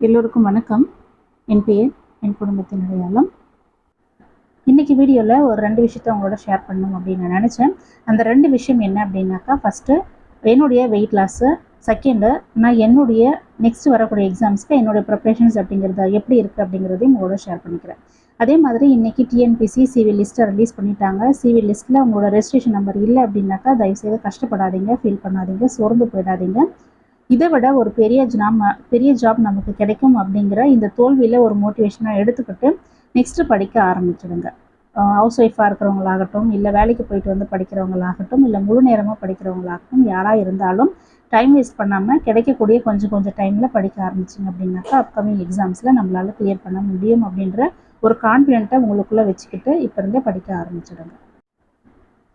எல்லோருக்கும் வணக்கம். என் பெயர் என் குடும்பத்தின் அடையாளம். இன்றைக்கி வீடியோவில் ஒரு 2 விஷயத்தை உங்களோட ஷேர் பண்ணணும் அப்படின்னு நான் நினச்சேன். அந்த 2 விஷயம் என்ன அப்படின்னாக்கா, ஃபஸ்ட்டு என்னுடைய வெயிட் லாஸு, செகண்டு நான் என்னுடைய நெக்ஸ்ட் வரக்கூடிய எக்ஸாம்ஸ்க்கு என்னுடைய ப்ரிப்ரேஷன்ஸ் அப்படிங்கிறது எப்படி இருக்குது அப்படிங்கிறதையும் உங்களோட ஷேர் பண்ணிக்கிறேன். அதே மாதிரி இன்றைக்கி டிஎன்பிசி சிவி லிஸ்ட்டை ரிலீஸ் பண்ணிட்டாங்க. சிவி லிஸ்ட்டில் உங்களோட ரெஜிஸ்ட்ரேஷன் நம்பர் இல்லை அப்படின்னாக்கா தயவுசெய்து கஷ்டப்படாதீங்க, ஃபீல் பண்ணாதீங்க, சோர்ந்து போயிடாதீங்க. இதை விட ஒரு பெரிய ஜாப் நமக்கு கிடைக்கும் அப்படிங்கிற இந்த தோல்வியில் ஒரு மோட்டிவேஷனாக எடுத்துக்கிட்டு நெக்ஸ்ட்டு படிக்க ஆரம்பிச்சிடுங்க. ஹவுஸ் ஒய்ஃபாக இருக்கிறவங்களாகட்டும், இல்லை வேலைக்கு போயிட்டு வந்து படிக்கிறவங்களாகட்டும், இல்லை முழு நேரமாக படிக்கிறவங்களாகட்டும், யாராக இருந்தாலும் டைம் வேஸ்ட் பண்ணாமல் கிடைக்கக்கூடிய கொஞ்சம் டைமில் படிக்க ஆரம்பிச்சிங்க அப்படின்னாக்கா அப்கமிங் எக்ஸாம்ஸில் நம்மளால் கிளியர் பண்ண முடியும் அப்படின்ற ஒரு கான்ஃபிடென்ட்டை உங்களுக்குள்ளே வச்சுக்கிட்டு இப்போ இருந்தே படிக்க ஆரம்பிச்சிடுங்க.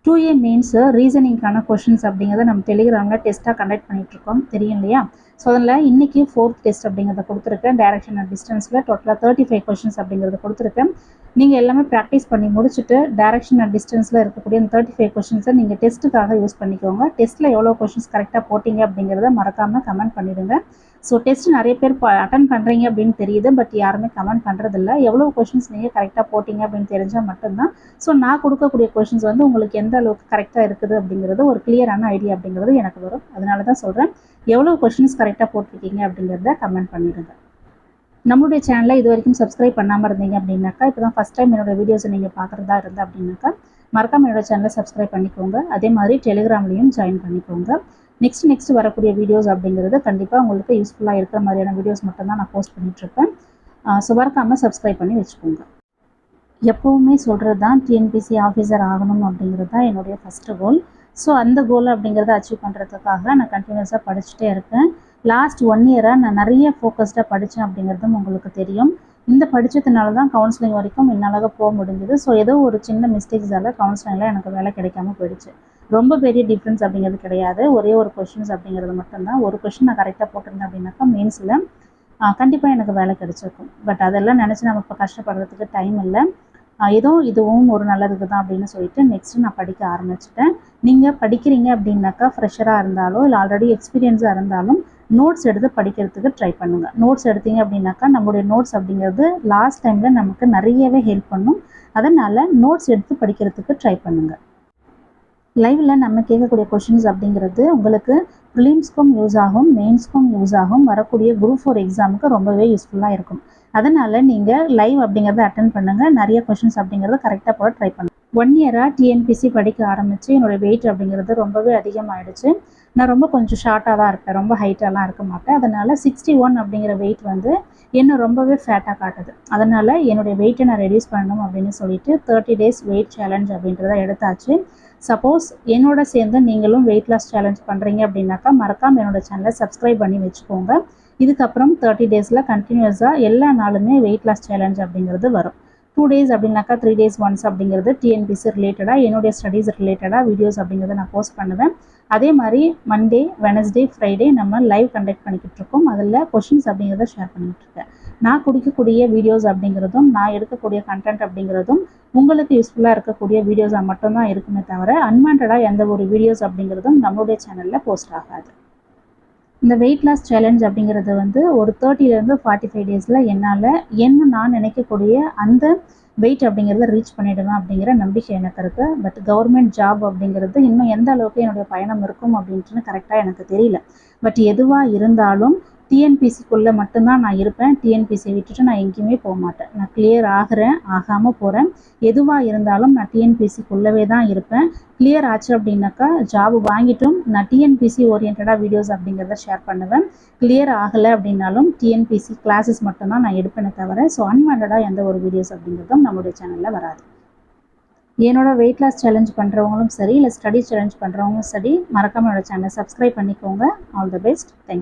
2A மெயின்ஸு ரீசனிங்கான கொஷின்ஸ் அப்படிங்கிறத நம்ம டெலிகிராமில் டெஸ்ட்டாக கண்டக்ட் பண்ணிகிட்ருக்கோம், தெரியும் இல்லையா? ஸோ அதில் இன்றைக்கி 4th டெஸ்ட் அப்படிங்கிறத கொடுத்துருக்கேன். டைரக்ஷன் அண்ட் டிஸ்டன்ஸில் டோட்டலாக 35 கொஷின்ஸ் அப்படிங்கிறத கொடுத்துருக்கேன். நீங்கள் எல்லாமே ப்ராக்டிஸ் பண்ணி முடிச்சுட்டு டைரக்ஷன் அண்ட் டிஸ்டன்ஸில் இருக்கக்கூடிய அந்த 35 கொஷின்ஸை நீங்கள் டெஸ்ட்டுக்காக யூஸ் பண்ணிக்கோங்க. டெஸ்ட்டில் எவ்வளோ கொஷின்ஸ் கரெக்டாக போட்டிங்க அப்படிங்கிறத மறக்காமல் கமெண்ட் பண்ணிவிடுங்க. ஸோ டெஸ்ட் நிறைய பேர் அட்டன் பண்ணுறீங்க அப்படின்னு தெரியுது, பட் யாருமே கமெண்ட் பண்ணுறதில்ல. எவ்வளோ கொஷின்ஸ் நீங்கள் கரெக்டாக போட்டிங்க அப்படின்னு தெரிஞ்சால் மட்டும்தான் ஸோ நான் கொடுக்கக்கூடிய கொஷின்ஸ் வந்து உங்களுக்கு எந்த அளவுக்கு கரெக்டாக இருக்குது அப்படிங்கிறது ஒரு கிளியரான ஐடியா அப்படிங்கிறது எனக்கு வரும். அதனால தான் சொல்கிறேன், எவ்வளோ கொஷின்ஸ் கரெக்டாக போட்டிருக்கீங்க அப்படிங்கிறத கமெண்ட் பண்ணிவிடுங்க. நம்மளுடைய சேனலை இது வரைக்கும் சப்ஸ்கிரைப் பண்ணாமல் இருந்தீங்க அப்படின்னாக்கா, இப்போ தான் ஃபஸ்ட் டைம் என்னோடய வீடியோஸை நீங்கள் பார்க்குறதா இருந்தால் அப்படின்னாக்கா மறக்காமல் என்னோடய சேனலை சப்ஸ்கிரைப் பண்ணிக்கோங்க. அதே மாதிரி டெலிகிராம்லேயும் ஜாயின் பண்ணிக்கோங்க. நெக்ஸ்ட் வரக்கூடிய வீடியோஸ் அப்படிங்கிறது கண்டிப்பாக உங்களுக்கு யூஸ்ஃபுல்லாக இருக்கிற மாதிரியான வீடியோஸ் மட்டும்தான் நான் போஸ்ட் பண்ணிகிட்ருப்பேன். ஸோ மறக்காமல் சப்ஸ்கிரைப் பண்ணி வச்சுக்கோங்க. எப்போவுமே சொல்கிறது தான் டிஎன்பிசி ஆஃபீஸர் ஆகணும் அப்படிங்கிறது தான் என்னுடைய ஃபஸ்ட்டு கோல். ஸோ அந்த கோல் அப்படிங்கிறத அச்சீவ் பண்ணுறதுக்காக நான் கண்டினியூஸாக படிச்சுட்டே இருக்கேன். லாஸ்ட் 1 இயராக நான் நிறைய ஃபோக்கஸ்டாக படித்தேன் அப்படிங்கிறதும் உங்களுக்கு தெரியும். இந்த படித்ததுனால தான் கவுன்சிலிங் வரைக்கும் என்னால் போக முடிஞ்சுது. ஸோ ஏதோ ஒரு சின்ன மிஸ்டேக்ஸால் கவுன்சிலிங்கில் எனக்கு வேலை கிடைக்காம போயிடுச்சு. ரொம்ப பெரிய டிஃப்ரென்ஸ் அப்படிங்கிறது கிடையாது. ஒரே ஒரு கொஷின்ஸ் அப்படிங்கிறது மட்டும்தான். ஒரு கொஷின் நான் கரெக்டாக போட்டிருந்தேன் அப்படின்னாக்கா மெயின்ஸில் கண்டிப்பாக எனக்கு வேலை கிடைச்சிருக்கும். பட் அதெல்லாம் நினச்சி நம்ம இப்போ கஷ்டப்படுறதுக்கு டைம் இல்லை. ஏதோ இதுவும் ஒரு நல்லதுக்கு தான் அப்படின்னு சொல்லிட்டு நெக்ஸ்ட்டு நான் படிக்க ஆரம்பிச்சிட்டேன். நீங்கள் படிக்கிறீங்க அப்படின்னாக்கா ஃப்ரெஷராக இருந்தாலும் இல்லை ஆல்ரெடி எக்ஸ்பீரியன்ஸாக இருந்தாலும் நோட்ஸ் எடுத்து படிக்கிறதுக்கு ட்ரை பண்ணுங்கள். நோட்ஸ் எடுத்தீங்க அப்படின்னாக்கா நம்மளுடைய நோட்ஸ் அப்படிங்கிறது லாஸ்ட் டைமில் நமக்கு நிறையவே ஹெல்ப் பண்ணும். அதனால் நோட்ஸ் எடுத்து படிக்கிறதுக்கு ட்ரை பண்ணுங்கள். லைவில் நம்ம கேட்கக்கூடிய கொஷின்ஸ் அப்படிங்கிறது உங்களுக்கு ப்ரிலிம்ஸ்க்கும் யூஸ் ஆகும், மெயின்ஸ்க்கும் யூஸ் ஆகும், வரக்கூடிய குரூப் 4 எக்ஸாமுக்கு ரொம்பவே யூஸ்ஃபுல்லாக இருக்கும். அதனால் நீங்கள் லைவ் அப்படிங்கிறத அட்டன் பண்ணுங்கள். நிறைய கொஷின்ஸ் அப்படிங்கிறத கரெக்டாக போட ட்ரை பண்ணுங்கள். 1 இயராக டிஎன்பிசி படிக்க ஆரம்பித்து என்னோடய வெயிட் அப்படிங்கிறது ரொம்பவே அதிகமாகிடுச்சு. நான் ரொம்ப கொஞ்சம் ஷார்ட்டாக தான் இருப்பேன், ரொம்ப ஹைட்டாலாம் இருக்க மாட்டேன். அதனால் 61 அப்படிங்கிற வெயிட் வந்து என்ன ரொம்பவே ஃபேட்டாக காட்டுது. அதனால் என்னுடைய வெயிட்டை நான் ரெடியூஸ் பண்ணணும் அப்படின்னு சொல்லிட்டு 30 days வெயிட் சேலஞ்ச் அப்படின்றத எடுத்தாச்சு. சப்போஸ் என்னோட சேர்ந்து நீங்களும் வெயிட் லாஸ் சேலஞ்ச் பண்ணுறீங்க அப்படின்னாக்கா மறக்காமல் என்னோடய சேனலை சப்ஸ்கிரைப் பண்ணி வச்சுக்கோங்க. இதுக்கப்புறம் 30 days கண்டினியூஸாக எல்லா நாளுமே வெயிட் லாஸ் சேலஞ்ச் அப்படிங்கிறது வரும். 2 days அப்படின்னாக்கா 3 days ஒன்ஸ் அப்படிங்கிறது டிஎன்பிசி ரிலேட்டடாக என்னுடைய ஸ்டடீஸ் ரிலேட்டடாக வீடியோஸ் அப்படிங்கிறத நான் போஸ்ட் பண்ணுவேன். அதே மாதிரி மண்டே, வெனஸ்டே, ஃப்ரைடே நம்ம லைவ் கண்டக்ட் பண்ணிக்கிட்டு இருக்கோம். அதில் கொஷின்ஸ் அப்படிங்கிறத ஷேர் பண்ணிகிட்ருக்கேன். நான் கொடுக்கக்கூடிய வீடியோஸ் அப்படிங்கிறதும் நான் எடுக்கக்கூடிய கண்டென்ட் அப்படிங்கிறதும் உங்களுக்கு யூஸ்ஃபுல்லாக இருக்கக்கூடிய வீடியோஸாக மட்டும்தான் இருக்குமே தவிர அன்வான்டாக எந்த ஒரு வீடியோஸ் அப்படிங்கிறதும் நம்மளுடைய சேனலில் போஸ்ட் ஆகாது. இந்த வெயிட் லாஸ் சேலஞ்ச் அப்படிங்கிறது வந்து ஒரு 30 to 45 days என்னால் நான் நினைக்கக்கூடிய அந்த வெயிட் அப்படிங்கிறத ரீச் பண்ணிவிடுவேன் அப்படிங்கிற நம்பிக்கை எனக்கு இருக்குது. பட் கவர்மெண்ட் ஜாப் அப்படிங்கிறது இன்னும் எந்த அளவுக்கு என்னுடைய பயணம் இருக்கும் அப்படின்ட்டு கரெக்டாக எனக்கு தெரியல. பட் எதுவாக இருந்தாலும் டிஎன்பிசிக்குள்ளே மட்டும்தான் நான் இருப்பேன். டிஎன்பிசியை விட்டுட்டு நான் எங்கேயுமே போக மாட்டேன். நான் கிளியர் ஆகாமல் போகிறேன். எதுவாக இருந்தாலும் நான் டிஎன்பிசிக்குள்ளவே தான் இருப்பேன். கிளியர் ஆச்சு அப்படின்னாக்கா ஜாப் வாங்கிட்டும் நான் டிஎன்பிசி ஓரியன்டாக வீடியோஸ் அப்படிங்கிறத ஷேர் பண்ணுவேன். கிளியர் ஆகலை அப்படின்னாலும் டிஎன்பிசி கிளாஸஸ் மட்டும்தான் நான் எடுப்பேனே தவிர ஸோ அன்வான்டாக எந்த ஒரு வீடியோஸ் அப்படிங்கிறதும் நம்மளுடைய சேனலில் வராது. என்னோட வெயிட் லாஸ் சேலஞ்ச் பண்ணுறவங்களும் சரி, இல்லை ஸ்டடி சேலஞ்ச் பண்ணுறவங்களும் சரி, மறக்காமல் என்னோடய சேனலை சப்ஸ்கிரைப் பண்ணிக்கோங்க. All the best. தேங்க்யூ.